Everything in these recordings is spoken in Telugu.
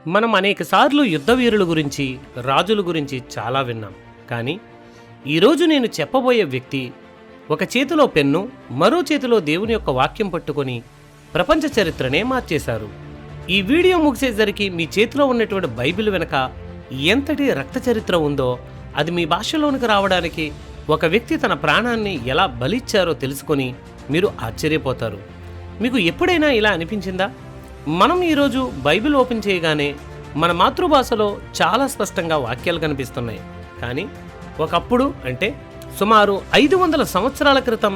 మనం అనేకసార్లు యుద్ధవీరుల గురించి, రాజుల గురించి చాలా విన్నాం. కానీ ఈరోజు నేను చెప్పబోయే వ్యక్తి ఒక చేతిలో పెన్ను, మరో చేతిలో దేవుని యొక్క వాక్యం పట్టుకొని ప్రపంచ చరిత్రనే మార్చేశారు. ఈ వీడియో ముగిసేసరికి మీ చేతిలో ఉన్నటువంటి బైబిల్ వెనక ఎంతటి రక్త చరిత్ర ఉందో, అది మీ భాషలోనికి రావడానికి ఒక వ్యక్తి తన ప్రాణాన్ని ఎలా బలిచ్చారో తెలుసుకొని మీరు ఆశ్చర్యపోతారు. మీకు ఎప్పుడైనా ఇలా అనిపించిందా? మనం ఈరోజు బైబిల్ ఓపెన్ చేయగానే మన మాతృభాషలో చాలా స్పష్టంగా వాక్యాలు కనిపిస్తున్నాయి. కానీ ఒకప్పుడు, అంటే సుమారు 500 సంవత్సరాల క్రితం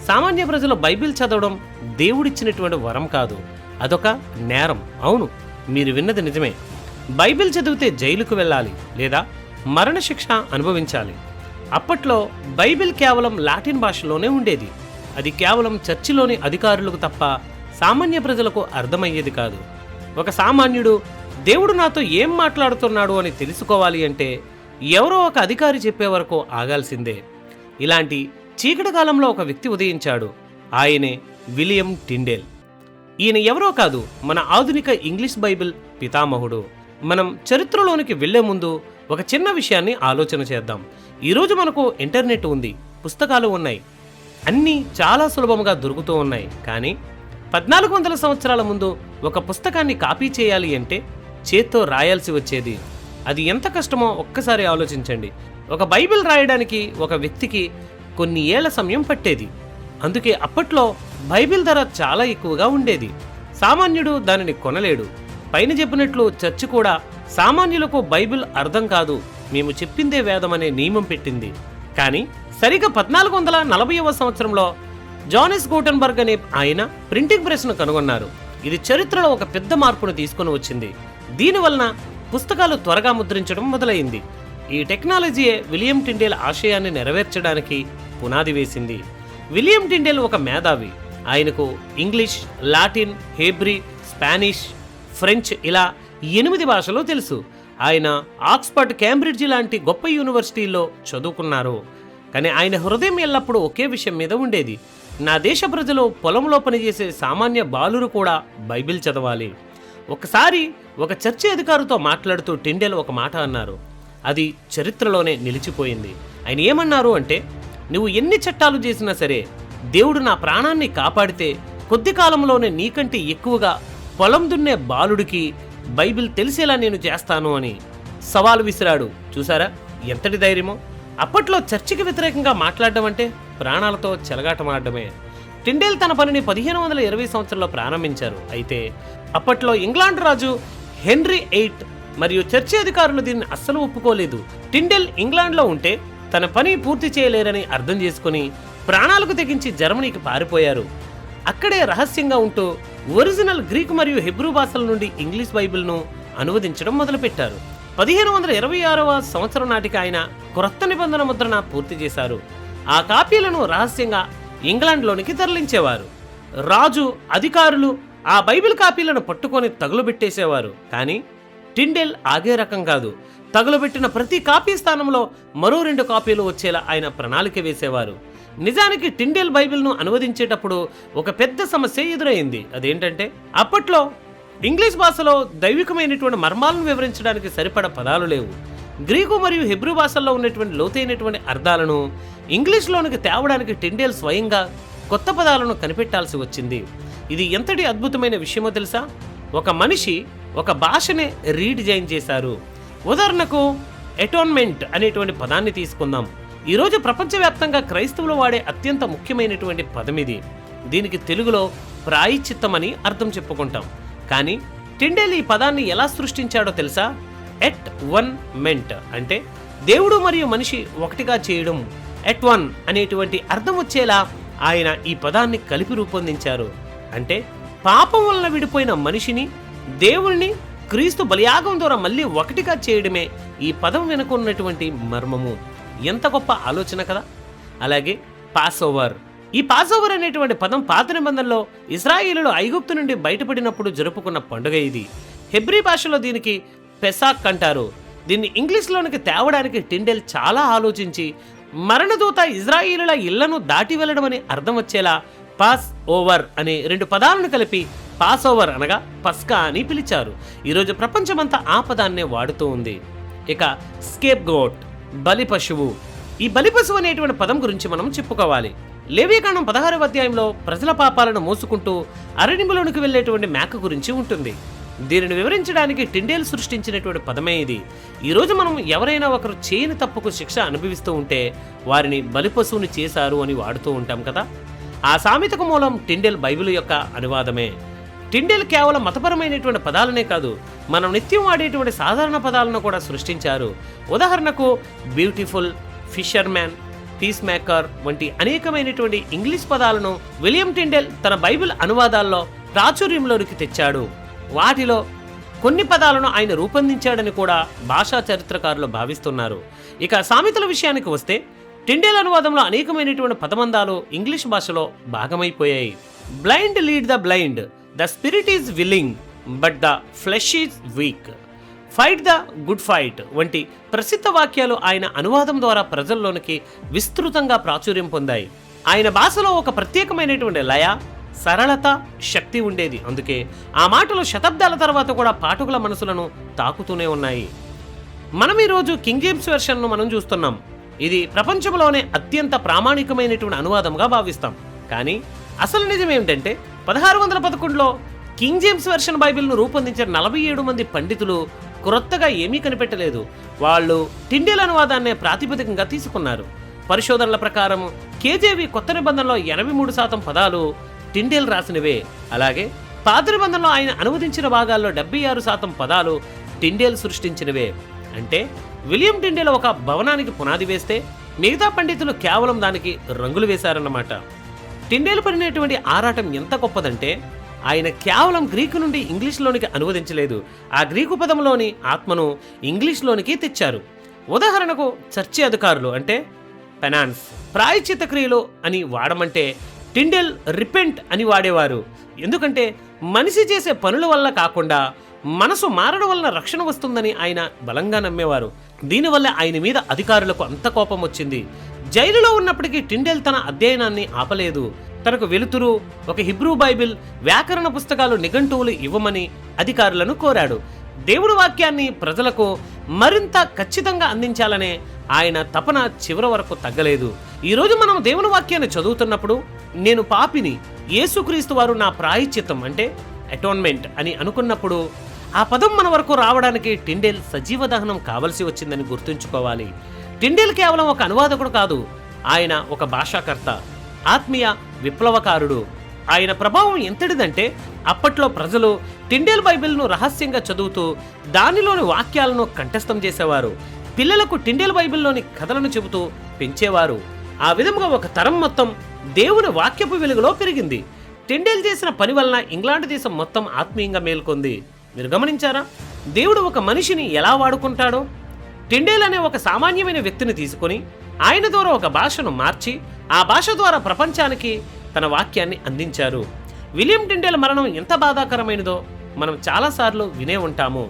సామాన్య ప్రజలు బైబిల్ చదవడం దేవుడిచ్చినటువంటి వరం కాదు, అదొక నేరం. అవును, మీరు విన్నది నిజమే. బైబిల్ చదివితే జైలుకు వెళ్ళాలి లేదా మరణశిక్ష అనుభవించాలి. అప్పట్లో బైబిల్ కేవలం లాటిన్ భాషలోనే ఉండేది. అది కేవలం చర్చిలోని అధికారులకు తప్ప సామాన్య ప్రజలకు అర్థమయ్యేది కాదు. ఒక సామాన్యుడు దేవుడు నాతో ఏం మాట్లాడుతున్నాడు అని తెలుసుకోవాలి అంటే ఎవరో ఒక అధికారి చెప్పే వరకు ఆగాల్సిందే. ఇలాంటి చీకటి కాలంలో ఒక వ్యక్తి ఉదయించాడు. ఆయనే విలియం టిండేల్. ఈయన ఎవరో కాదు, మన ఆధునిక ఇంగ్లీష్ బైబిల్ పితామహుడు. మనం చరిత్రలోనికి వెళ్లే ముందు ఒక చిన్న విషయాన్ని ఆలోచన చేద్దాం. ఈరోజు మనకు ఇంటర్నెట్ ఉంది, పుస్తకాలు ఉన్నాయి, అన్నీ చాలా సులభంగా దొరుకుతూ ఉన్నాయి. కానీ 1400 సంవత్సరాల ముందు ఒక పుస్తకాన్ని కాపీ చేయాలి అంటే చేత్తో రాయాల్సి వచ్చేది. అది ఎంత కష్టమో ఒక్కసారి ఆలోచించండి. ఒక బైబిల్ రాయడానికి ఒక వ్యక్తికి కొన్ని ఏళ్ల సమయం పట్టేది. అందుకే అప్పట్లో బైబిల్ ధర చాలా ఎక్కువగా ఉండేది. సామాన్యుడు దానిని కొనలేడు. పైన చెప్పినట్లు చర్చి కూడా సామాన్యులకు బైబిల్ అర్థం కాదు, మేము చెప్పిందే వేదం అనే నియమం పెట్టింది. కానీ సరిగ్గా 1440వ సంవత్సరంలో జానెస్ గూటెన్బర్గ్ అనే ఆయన ప్రింటింగ్ ప్రెస్ను కనుగొన్నారు. ఇది చరిత్రలో ఒక పెద్ద మార్పును తీసుకుని వచ్చింది. దీనివలన పుస్తకాలు త్వరగా ముద్రించడం మొదలైంది. ఈ టెక్నాలజీయే విలియం టిండేల్ ఆశయాన్ని నెరవేర్చడానికి పునాది వేసింది. విలియం టిండేల్ ఒక మేధావి. ఆయనకు English, Latin, Hebrew, Spanish, French ఇలా 8 భాషలు తెలుసు. ఆయన ఆక్స్ఫర్డ్, కేంబ్రిడ్జ్ లాంటి గొప్ప యూనివర్సిటీల్లో చదువుకున్నారు. కానీ ఆయన హృదయం ఎల్లప్పుడూ ఒకే విషయం మీద ఉండేది. నా దేశ ప్రజలు పొలంలో పనిచేసే సామాన్య బాలురు కూడా బైబిల్ చదవాలి. ఒకసారి ఒక చర్చి అధికారితో మాట్లాడుతూ టిండేల్ ఒక మాట అన్నారు. అది చరిత్రలోనే నిలిచిపోయింది. ఆయన ఏమన్నారు అంటే, నువ్వు ఎన్ని చట్టాలు చేసినా సరే, దేవుడు నా ప్రాణాన్ని కాపాడితే కొద్ది కాలంలోనే నీకంటే ఎక్కువగా పొలం దున్నే బాలుడికి బైబిల్ తెలిసేలా నేను చేస్తాను అని సవాలు విసిరాడు. చూసారా ఎంతటి ధైర్యమో! అప్పట్లో చర్చికి వ్యతిరేకంగా మాట్లాడడం అంటే ప్రాణాలతో చెలగాటమాడమే. టిండేల్ తన పనిని 1520 సంవత్సరంలో ప్రారంభించారు. అయితే అప్పట్లో ఇంగ్లాండ్ రాజు హెన్రీ VIII మరియు చర్చి అధికారులు దీన్ని అస్సలు ఒప్పుకోలేదు. టిండేల్ ఇంగ్లాండ్లో ఉంటే తన పని పూర్తి చేయలేరని అర్థం చేసుకుని ప్రాణాలకు తెగించి జర్మనీకి పారిపోయారు. అక్కడే రహస్యంగా ఉంటూ ఒరిజినల్ గ్రీక్ మరియు హెబ్రూ భాషల నుండి ఇంగ్లీష్ బైబిల్ను అనువదించడం మొదలుపెట్టారు. 1526వ సంవత్సరం నాటికి ఆయన క్రొత్త నిబంధన ముద్రణ పూర్తి చేశారు. ఆ కాపీలను రహస్యంగా ఇంగ్లాండ్లోనికి తరలించేవారు. రాజు, అధికారులు ఆ బైబిల్ కాపీలను పట్టుకొని తగులుబెట్టేసేవారు. కానీ టిండేల్ ఆగే రకం కాదు. తగులుబెట్టిన ప్రతి కాపీ స్థానంలో మరో 2 కాపీలు వచ్చేలా ఆయన ప్రణాళిక వేసేవారు. నిజానికి టిండేల్ బైబిల్ను అనువదించేటప్పుడు ఒక పెద్ద సమస్య ఎదురైంది. అదేంటంటే, అప్పట్లో ఇంగ్లీష్ భాషలో దైవికమైనటువంటి మర్మాలను వివరించడానికి సరిపడ పదాలు లేవు. గ్రీకు మరియు హెబ్రూ భాషల్లో ఉన్నటువంటి లోతైనటువంటి అర్థాలను ఇంగ్లీష్లోనికి తేవడానికి టిండేల్ స్వయంగా కొత్త పదాలను కనిపెట్టాల్సి వచ్చింది. ఇది ఎంతటి అద్భుతమైన విషయమో తెలుసా? ఒక మనిషి ఒక భాషనే రీడిజైన్ చేశారు. ఉదాహరణకు అటోన్మెంట్ అనేటువంటి పదాన్ని తీసుకుందాం. ఈరోజు ప్రపంచవ్యాప్తంగా క్రైస్తవులు వాడే అత్యంత ముఖ్యమైనటువంటి పదం ఇది. దీనికి తెలుగులో ప్రాయశ్చిత్తమని అర్థం చెప్పుకుంటాం. కానీ టిండేల్ ఈ పదాన్ని ఎలా సృష్టించాడో తెలుసా? ఎట్ వన్ మెంట్ అంటే దేవుడు మరియు మనిషి ఒకటిగా చేయడం. ఎట్ వన్ అనేటువంటి అర్థం వచ్చేలా ఆయన ఈ పదాన్ని కలిపి రూపొందించారు. అంటే పాపం వలన విడిపోయిన మనిషిని దేవుణ్ణి క్రీస్తు బలియాగం ద్వారా మళ్ళీ ఒకటిగా చేయడమే ఈ పదం వెనుక ఉన్నటువంటి మర్మము. ఎంత గొప్ప ఆలోచన కదా! అలాగే పాస్ ఓవర్. ఈ పాస్ ఓవర్ అనేటువంటి పదం పాత నిబంధనలో ఇశ్రాయేలులు ఐగుప్తు నుండి బయటపడినప్పుడు జరుపుకున్న పండుగ ఇది. హెబ్రీ భాషలో దీనికి పెసాక్ అంటారు. దీన్ని ఇంగ్లీష్లోనికి తేవడానికి టిండేల్ చాలా ఆలోచించి మరణదూత ఇజ్రాయేలుల ఇళ్లను దాటి వెళ్లడం అని అర్థం వచ్చేలా పాస్ ఓవర్ అనే 2 పదాలను కలిపి పాస్ ఓవర్ అనగా పస్కా అని పిలిచారు. ఈరోజు ప్రపంచమంతా ఆ పదాన్నే వాడుతూ ఉంది. ఇక స్కేప్ గోట్, బలి పశువు. ఈ బలి పశువు అనేటువంటి పదం గురించి మనం చెప్పుకోవాలి. లేవీకాండం 16వ అధ్యాయంలో ప్రజల పాపాలను మోసుకుంటూ అరణ్యములోనికి వెళ్ళేటువంటి మేక గురించి ఉంటుంది. దీనిని వివరించడానికి టిండేల్ సృష్టించినటువంటి పదమే ఇది. ఈరోజు మనం ఎవరైనా ఒకరు చేయని తప్పుకు శిక్ష అనుభవిస్తూ ఉంటే వారిని బలిపశువుని చేశారు అని వాడుతూ ఉంటాం కదా. ఆ సామెతకు మూలం టిండేల్ బైబిల్ యొక్క అనువాదమే. టిండేల్ కేవలం మతపరమైనటువంటి పదాలనే కాదు, మనం నిత్యం వాడేటువంటి సాధారణ పదాలను కూడా సృష్టించారు. ఉదాహరణకు బ్యూటిఫుల్, ఫిషర్మ్యాన్, పీస్ మేకర్ వంటి అనేకమైనటువంటి ఇంగ్లీష్ పదాలను విలియం టిండేల్ తన బైబిల్ అనువాదాల్లో ప్రాచుర్యంలోనికి తెచ్చాడు. వాటిలో కొన్ని పదాలను ఆయన రూపొందించాడని కూడా భాషా చరిత్రకారులు భావిస్తున్నారు. ఇక సామెతల విషయానికి వస్తే టిండేల్ అనువాదంలో అనేకమైనటువంటి పదబంధాలు ఇంగ్లీష్ భాషలో భాగమైపోయాయి. Blind lead the blind, the spirit is willing but the flesh is weak, fight the good fight వంటి ప్రసిద్ధ వాక్యాలు ఆయన అనువాదం ద్వారా ప్రజల్లోనికి విస్తృతంగా ప్రాచుర్యం పొందాయి. ఆయన భాషలో ఒక ప్రత్యేకమైనటువంటి లయ, సరళత, శక్తి ఉండేది. అందుకే ఆ మాటలు శతాబ్దాల తర్వాత కూడా పాఠకుల మనసులను తాకుతూనే ఉన్నాయి. మనం ఈరోజు కింగ్ జేమ్స్ వెర్షన్ను మనం చూస్తున్నాం. ఇది ప్రపంచంలోనే అత్యంత ప్రామాణికమైనటువంటి అనువాదంగా భావిస్తాం. కానీ అసలు నిజం ఏమిటంటే 1611లో కింగ్ జేమ్స్ వెర్షన్ బైబిల్ను రూపొందించిన 47 మంది పండితులు క్రొత్తగా ఏమీ కనిపెట్టలేదు. వాళ్ళు టిండేల్ అనువాదాన్నే ప్రాతిపదికంగా తీసుకున్నారు. పరిశోధనల ప్రకారం కేజేవి కొత్త నిబంధనలో 83% పదాలు టిండేల్ రాసినవే. అలాగే పాత నిబంధనలో ఆయన అనువదించిన భాగాల్లో 76% పదాలు టిండేల్ సృష్టించినవే. అంటే విలియం టిండేల్ ఒక భవనానికి పునాది వేస్తే మిగతా పండితులు కేవలం దానికి రంగులు వేశారన్నమాట. టిండేల్ పడినటువంటి ఆరాటం ఎంత గొప్పదంటే ఆయన కేవలం గ్రీకు నుండి ఇంగ్లీష్లోనికి అనువదించలేదు, ఆ గ్రీకు పదంలోని ఆత్మను ఇంగ్లీష్లోనికి తెచ్చారు. ఉదాహరణకు చర్చి అధికారులు అంటే పెనాన్స్, ప్రాయశ్చిత్త క్రియలు అని వాడమంటే టిండేల్ రిపెంట్ అని వాడేవారు. ఎందుకంటే మనిషి చేసే పనుల వల్ల కాకుండా మనసు మారడం వలన రక్షణ వస్తుందని ఆయన బలంగా నమ్మేవారు. దీనివల్ల ఆయన మీద అధికారులకు అంత కోపం వచ్చింది. జైలులో ఉన్నప్పటికీ టిండేల్ తన అధ్యయనాన్ని ఆపలేదు. తనకు వెలుతురు, ఒక హిబ్రూ బైబిల్, వ్యాకరణ పుస్తకాలు, నిఘంటువులు ఇవ్వమని అధికారులను కోరాడు. దేవుడి వాక్యాన్ని ప్రజలకు మరింత ఖచ్చితంగా అందించాలనే ఆయన తపన చివరి వరకు తగ్గలేదు. ఈరోజు మనం దేవుని వాక్యాన్ని చదువుతున్నప్పుడు నేను పాపిని, యేసుక్రీస్తు వారు నా ప్రాయశ్చిత్తం అంటే అటోన్మెంట్ అని అనుకున్నప్పుడు ఆ పదం మన వరకు రావడానికి టిండేల్ సజీవ దహనం కావలసి వచ్చిందని గుర్తుంచుకోవాలి. టిండేల్ కేవలం ఒక అనువాదకుడు కాదు, ఆయన ఒక భాషాకర్త, ఆత్మీయ విప్లవకారుడు. ఆయన ప్రభావం ఎంతటిదంటే అప్పట్లో ప్రజలు టిండేల్ బైబిల్ను రహస్యంగా చదువుతూ దానిలోని వాక్యాలను కంఠస్థం చేసేవారు. పిల్లలకు టిండేల్ బైబిల్లోని కథలను చెబుతూ పెంచేవారు. ఆ విధంగా ఒక తరం మొత్తం దేవుని వాక్యపు వెలుగులో పెరిగింది. టిండేల్ చేసిన పని వలన ఇంగ్లాండ్ దేశం మొత్తం ఆత్మీయంగా మేల్కొంది. మీరు గమనించారా దేవుడు ఒక మనిషిని ఎలా వాడుకుంటాడో? టిండేల్ అనే ఒక సామాన్యమైన వ్యక్తిని తీసుకొని ఆయన ద్వారా ఒక భాషను మార్చి ఆ భాష ద్వారా ప్రపంచానికి తన వాక్యాన్ని అందించారు. విలియం టిండేల్ మరణం ఎంత బాధాకరమైనదో మనం చాలాసార్లు వినే ఉంటాము.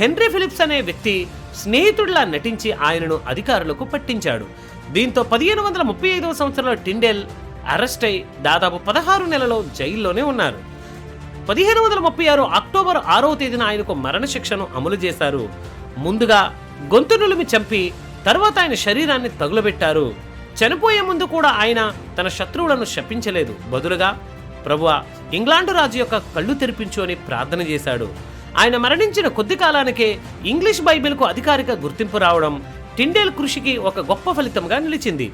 హెన్రీ ఫిలిప్స్ అనే వ్యక్తి స్నేహితుడిలా నటించి ఆయనను అధికారులకు పట్టించాడు. దీంతో 1535వ సంవత్సరంలో టిండేల్ అరెస్ట్ అయి దాదాపు 16 నెలలు జైల్లోనే ఉన్నారు. 1536 అక్టోబర్ 6వ తేదీన ఆయనకు మరణశిక్షను అమలు చేశారు. ముందుగా గొంతు నులిమి చంపి తర్వాత ఆయన శరీరాన్ని తగులబెట్టారు. చనిపోయే ముందు కూడా ఆయన తన శత్రువులను శపించలేదు. బదులుగా ప్రభువా, ఇంగ్లాండు రాజు యొక్క కళ్ళు తెరిపించు అని ప్రార్థన చేశాడు. ఆయన మరణించిన కొద్ది కాలానికే ఇంగ్లీష్ బైబిల్కు అధికారిక గుర్తింపు రావడం టిండేల్ కృషికి ఒక గొప్ప ఫలితంగా నిలిచింది.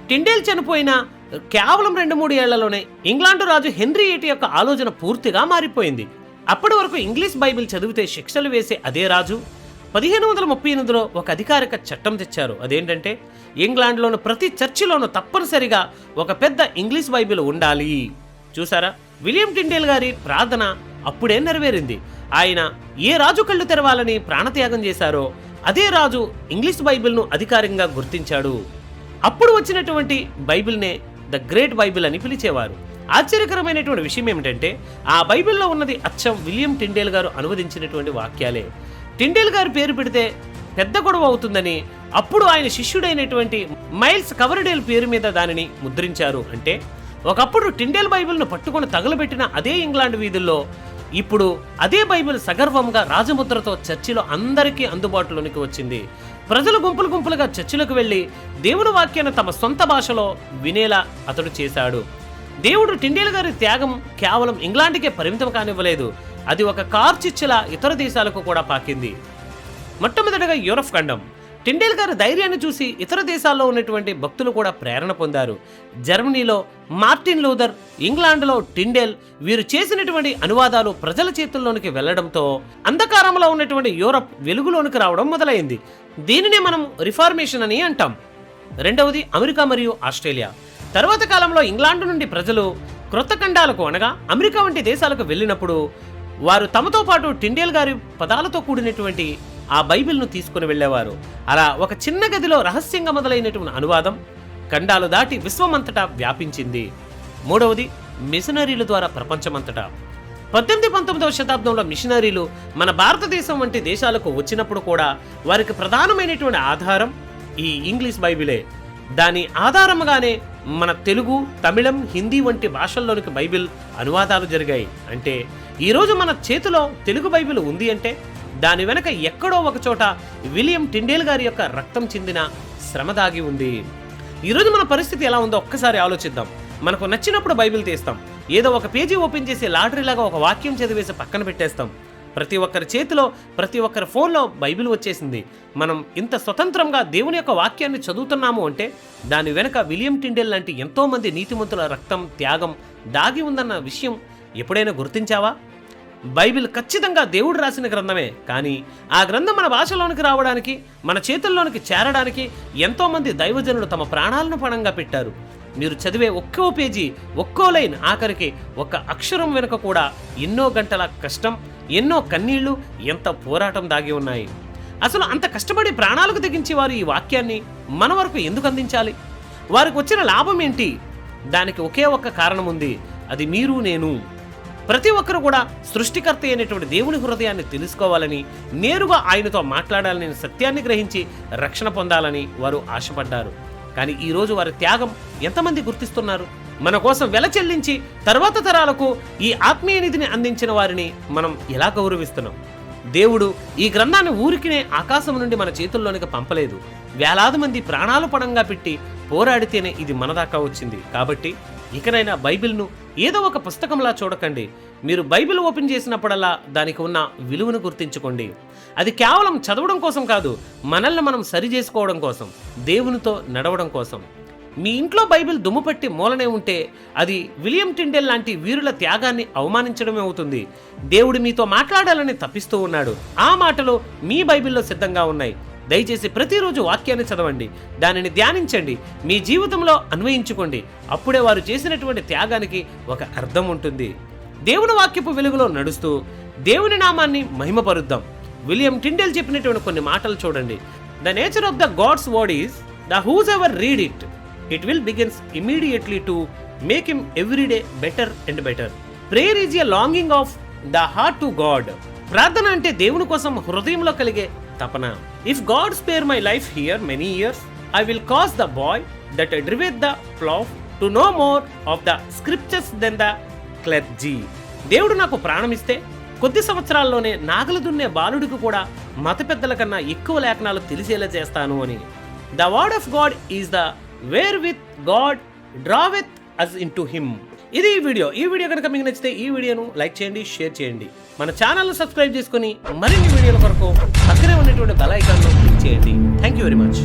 టిండేల్ చనిపోయిన కేవలం 2-3 ఏళ్లలోనే ఇంగ్లాండు రాజు హెన్రీ VIII యొక్క ఆలోచన పూర్తిగా మారిపోయింది. అప్పటి వరకు ఇంగ్లీష్ బైబిల్ చదివితే శిక్షలు వేసే అదే రాజు 1538లో ఒక అధికారిక చట్టం తెచ్చారు. అదేంటంటే ఇంగ్లాండ్లోని ప్రతి చర్చిలోనూ తప్పనిసరిగా ఒక పెద్ద ఇంగ్లీష్ బైబిల్ ఉండాలి. చూసారా, విలియం టిండేల్ గారి ప్రార్థన అప్పుడే నెరవేరింది. ఆయన ఏ రాజు కళ్ళు తెరవాలని ప్రాణత్యాగం చేశారో అదే రాజు ఇంగ్లీష్ బైబిల్ను అధికారికంగా గుర్తించాడు. అప్పుడు వచ్చినటువంటి బైబిల్నే ద గ్రేట్ బైబిల్ అని పిలిచేవారు. ఆశ్చర్యకరమైనటువంటి విషయం ఏమిటంటే ఆ బైబిల్లో ఉన్నది అచ్చం విలియం టిండేల్ గారు అనువదించినటువంటి వాక్యాలే. టిండేల్ గారు పేరు పెడితే పెద్ద గొడవ అవుతుందని అప్పుడు ఆయన శిష్యుడైనటువంటి మైల్స్ కవరడేల్ పేరు మీద దానిని ముద్రించారు. అంటే ఒకప్పుడు టిండేల్ బైబిల్ను పట్టుకొని తగలబెట్టిన అదే ఇంగ్లాండ్ వీధుల్లో ఇప్పుడు అదే బైబిల్ సగర్వంగా రాజముద్రతో చర్చిలో అందరికీ అందుబాటులోనికి వచ్చింది. ప్రజలు గుంపులు గుంపులుగా చర్చిలకు వెళ్ళి దేవుని వాక్యాన్ని తమ సొంత భాషలో వినేలా అతడు చేశాడు. దేవుడు టిండేల్ గారి త్యాగం కేవలం ఇంగ్లాండ్కే పరిమితం కానివ్వలేదు. అది ఒక కార్చిచ్చులా ఇతర దేశాలకు కూడా పాకింది. మొట్టమొదటిగా యూరప్ ఖండం. టిండేల్ గారి ధైర్యాన్ని చూసి ఇతర దేశాల్లో ఉన్నటువంటి భక్తులు కూడా ప్రేరణ పొందారు. జర్మనీలో మార్టిన్ లూథర్, ఇంగ్లాండ్లో టిండేల్, వీరు చేసినటువంటి అనువాదాలు ప్రజల చేతుల్లోనికి వెళ్లడంతో అంధకారంలో ఉన్నటువంటి యూరప్ వెలుగులోనికి రావడం మొదలైంది. దీనినే మనం రిఫార్మేషన్ అని అంటాం. రెండవది అమెరికా మరియు ఆస్ట్రేలియా. తర్వాత కాలంలో ఇంగ్లాండ్ నుండి ప్రజలు క్రొత్త ఖండాలకు అనగా అమెరికా వంటి దేశాలకు వెళ్ళినప్పుడు వారు తమతో పాటు టిండేల్ గారి పదాలతో కూడినటువంటి ఆ బైబిల్ను తీసుకుని వెళ్ళేవారు. అలా ఒక చిన్న గదిలో రహస్యంగా మొదలైనటువంటి అనువాదం ఖండాలు దాటి విశ్వమంతటా వ్యాపించింది. మూడవది మిషనరీల ద్వారా ప్రపంచమంతటా. 18-19వ శతాబ్దంలో మిషనరీలు మన భారతదేశం వంటి దేశాలకు వచ్చినప్పుడు కూడా వారికి ప్రధానమైనటువంటి ఆధారం ఈ ఇంగ్లీష్ బైబిలే. దాని ఆధారంగానే మన తెలుగు, తమిళం, హిందీ వంటి భాషల్లోనికి బైబిల్ అనువాదాలు జరిగాయి. అంటే ఈరోజు మన చేతిలో తెలుగు బైబిల్ ఉంది అంటే దాని వెనక ఎక్కడో ఒక చోట విలియం టిండేల్ గారి యొక్క రక్తం చెందిన శ్రమ దాగి ఉంది. ఈరోజు మన పరిస్థితి ఎలా ఉందో ఒక్కసారి ఆలోచిద్దాం. మనకు నచ్చినప్పుడు బైబిల్ తీస్తాం, ఏదో ఒక పేజీ ఓపెన్ చేసి లాటరీలాగా ఒక వాక్యం చదివేసి పక్కన పెట్టేస్తాం. ప్రతి ఒక్కరి చేతిలో, ప్రతి ఒక్కరి ఫోన్లో బైబిల్ వచ్చేసింది. మనం ఇంత స్వతంత్రంగా దేవుని యొక్క వాక్యాన్ని చదువుతున్నాము అంటే దాని వెనక విలియం టిండేల్ లాంటి ఎంతోమంది నీతిమంతుల రక్తం, త్యాగం దాగి ఉందన్న విషయం ఎప్పుడైనా గుర్తించావా? బైబిల్ ఖచ్చితంగా దేవుడు రాసిన గ్రంథమే, కానీ ఆ గ్రంథం మన భాషలోనికి రావడానికి, మన చేతుల్లోనికి చేరడానికి ఎంతోమంది దైవజనులు తమ ప్రాణాలను పణంగా పెట్టారు. మీరు చదివే ఒక్కో పేజీ, ఒక్కో లైన్, ఆఖరికి ఒక్క అక్షరం వెనుక కూడా ఎన్నో గంటల కష్టం, ఎన్నో కన్నీళ్లు, ఎంత పోరాటం దాగి ఉన్నాయి. అసలు అంత కష్టపడి ప్రాణాలకు తెగించి వారు ఈ వాక్యాన్ని మన వరకు ఎందుకు అందించాలి? వారికి వచ్చిన లాభం ఏంటి? దానికి ఒకే ఒక్క కారణం ఉంది, అది మీరు, నేను. ప్రతి ఒక్కరు కూడా సృష్టికర్త అయినటువంటి దేవుని హృదయాన్ని తెలుసుకోవాలని, నేరుగా ఆయనతో మాట్లాడాలని, సత్యాన్ని గ్రహించి రక్షణ పొందాలని వారు ఆశపడ్డారు. కానీ ఈరోజు వారి త్యాగం ఎంతమంది గుర్తిస్తున్నారు? మన కోసం వెల చెల్లించి తర్వాత తరాలకు ఈ ఆత్మీయ నిధిని అందించిన వారిని మనం ఎలా గౌరవిస్తున్నాం? దేవుడు ఈ గ్రంథాన్ని ఊరికినే ఆకాశం నుండి మన చేతుల్లోనికి పంపలేదు. వేలాది మంది ప్రాణాలు పణంగా పెట్టి పోరాడితేనే ఇది మన దాకా వచ్చింది. కాబట్టి ఇకనైనా బైబిల్ను ఏదో ఒక పుస్తకంలా చూడకండి. మీరు బైబిల్ ఓపెన్ చేసినప్పుడల్లా దానికి ఉన్న విలువను గుర్తించుకోండి. అది కేవలం చదవడం కోసం కాదు, మనల్ని మనం సరి చేసుకోవడం కోసం, దేవునితో నడవడం కోసం. మీ ఇంట్లో బైబిల్ దుమ్ముపట్టి మూలనే ఉంటే అది విలియం టిండేల్ లాంటి వీరుల త్యాగాన్ని అవమానించడమే అవుతుంది. దేవుడు మీతో మాట్లాడాలని తప్పిస్తూ ఉన్నాడు. ఆ మాటలు మీ బైబిల్లో సిద్ధంగా ఉన్నాయి. దయచేసి ప్రతిరోజు వాక్యాన్ని చదవండి, దానిని ధ్యానించండి, మీ జీవితంలో అన్వయించుకోండి. అప్పుడే వారు చేసినటువంటి త్యాగానికి ఒక అర్థం ఉంటుంది. దేవుని వాక్యపు వెలుగులో నడుస్తూ దేవుని నామాన్ని మహిమపరుద్దాం. విలియం టిండేల్ చెప్పినటువంటి కొన్ని మాటలు చూడండి. The nature of the God's word is the whose ever read it, it will begins immediately to make him every day better and better. Prayer is a longing of the heart to God. ప్రార్థన అంటే దేవుని కోసం హృదయంలో కలిగే తపన. If God spare my life here many years, I will cause the boy that driveth the plough to know more of the scriptures then the క్లెర్జీ. దేవుడు నాకు ప్రాణమిస్తే కొద్ది సంవత్సరాల్లోనే నాగలు దున్నే బాలుడికి కూడా మత పెద్దల కన్నా ఎక్కువ లేఖనాలు తెలిసేలా చేస్తాను అని. The word of God is the where with God draweth us into him. ఇది ఈ వీడియో కనుక మీకు నచ్చితే ఈ వీడియోను లైక్ చేయండి, షేర్ చేయండి. మన ఛానల్ను సబ్స్క్రైబ్ చేసుకుని మరిన్ని వీడియోల కొరకు పక్కనే ఉన్నటువంటి బెల్ ఐకాన్ను క్లిక్ చేయండి. Thank you very much.